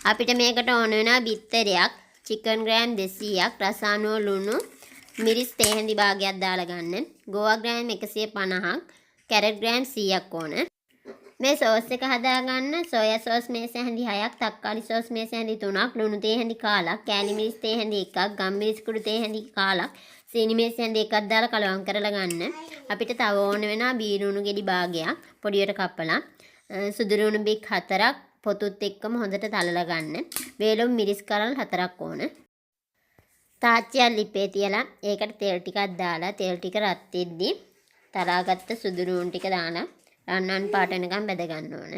අපිට මේකට ඕන වෙනවා බිත්තරයක්, චිකන් ග්‍රෑම් 200ක්, රසායනෝ ලුණු, මිරිස් තේ හැඳි භාගයක් දාලා ගන්න. ගෝවා ග්‍රෑම් 150ක්, කැරට් ග්‍රෑම් 100ක් ඕන. මේ සෝස් එක හදාගන්න සෝයා සෝස් මේස හැඳි 6ක්, තක්කාලි සෝස් මේස හැඳි 3ක්, ලුණු තේ හැඳි කාලක්, කෑලි මිරිස් තේ හැඳි 1ක්, ගම්මිරිස් කුඩු තේ හැඳි කාලක්, සීනි මේස හැඳි 1ක් දාලා කලවම් කරලා ගන්න. අපිට තව ඕන වෙනවා බීරුණු ගෙඩි භාගයක් පොඩියට කපලා, සුදු ලුණු බික් 4ක් පොතුත් එක්කම හොඳට තලලා ගන්න. වේලුම් මිරිස් කරල් 4ක් ඕන. තාච්චියක් ලිපේ තියලා ඒකට තෙල් ටිකක් දාලා තෙල් ටික රත් වෙද්දි තරාගත්ත සුදු ලුණු ටික දාලා රන්වන් පාට වෙනකම් බැද ගන්න ඕන.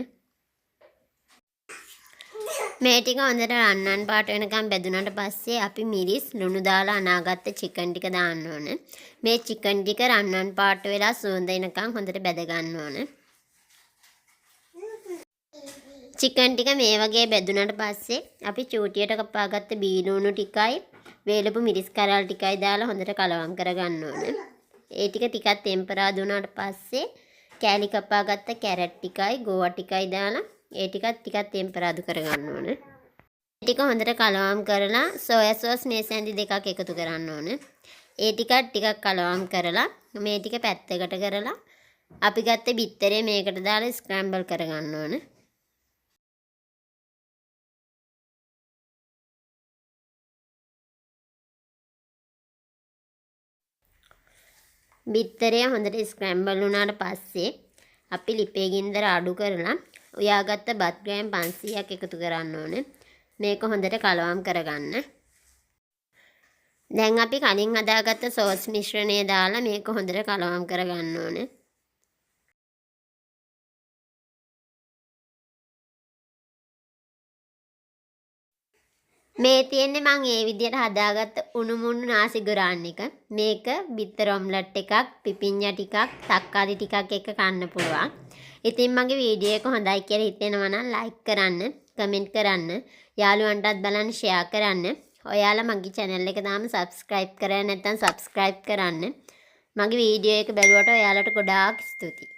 මේ ටික හොඳට රන්වන් පාට වෙනකම් බැදුනට පස්සේ අපි මිරිස් ලුණු දාලා අනාගත්ත චිකන් ටික දාන්න ඕන. මේ චිකන් ටික රන්වන් පාට වෙලා සුවඳ එනකම් හොඳට බැද ගන්න ඕන. චිකන් ටික මේ වගේ බැදුනට පස්සේ අපි චූටියට කපාගත්ත බීලුණු ටිකයි වේලපු මිරිස් කරල් ටිකයි දාලා හොඳට කලවම් කරගන්න ඕන. ඒ ටික ටිකක් ටෙම්පරා දුනාට පස්සේ කෑලි කපාගත්ත කැරට් ටිකයි ගෝවා ටිකයි දාලා ඒ ටිකත් ටිකක් ටෙම්පරාදු කරගන්න ඕන. ඒ ටික හොඳට කලවම් කරලා සෝයා සෝස් මේස හැඳි 2ක් එකතු කරන්න ඕන. ඒ ටිකක් කලවම් කරලා මේ ටික පැත්තකට කරලා අපි ගත්ත බිත්තරේ මේකට දාලා ස්ක්‍රැම්බල් කරගන්න ඕන. බිත්තරය හොඳට ස්ක්‍රැම්බල් වුණාට පස්සේ අපි ලිපේ ගින්දර අඩු කරලා උයාගත්ත බත් ග්‍රෑම් 500ක් එකතු කරන්න ඕනේ. මේක හොඳට කලවම් කරගන්න. දැන් අපි කලින් හදාගත්ත සෝස් මිශ්‍රණය දාලා මේක හොඳට කලවම් කරගන්න ඕනේ. මේ තියෙන්නේ මම ඒ විදිහට හදාගත්ත උණුමුණු නාසි ගුරාන් එක. මේක බිත්තර ඔම්ලට් එකක්, පිපිඤ්ඤා ටිකක්, තක්කාලි ටිකක් එක්ක කන්න පුළුවන්. ඉතින් මගේ වීඩියෝ එක හොඳයි කියලා හිතෙනවා නම් ලයික් කරන්න, කමෙන්ට් කරන්න, යාළුවන්ටත් බලන්න ෂෙයා කරන්න. ඔයාලා මගේ channel එක තාම subscribe කරලා නැත්නම් subscribe කරන්න. මගේ වීඩියෝ එක බැලුවට ඔයාලට ගොඩාක් ස්තුතියි.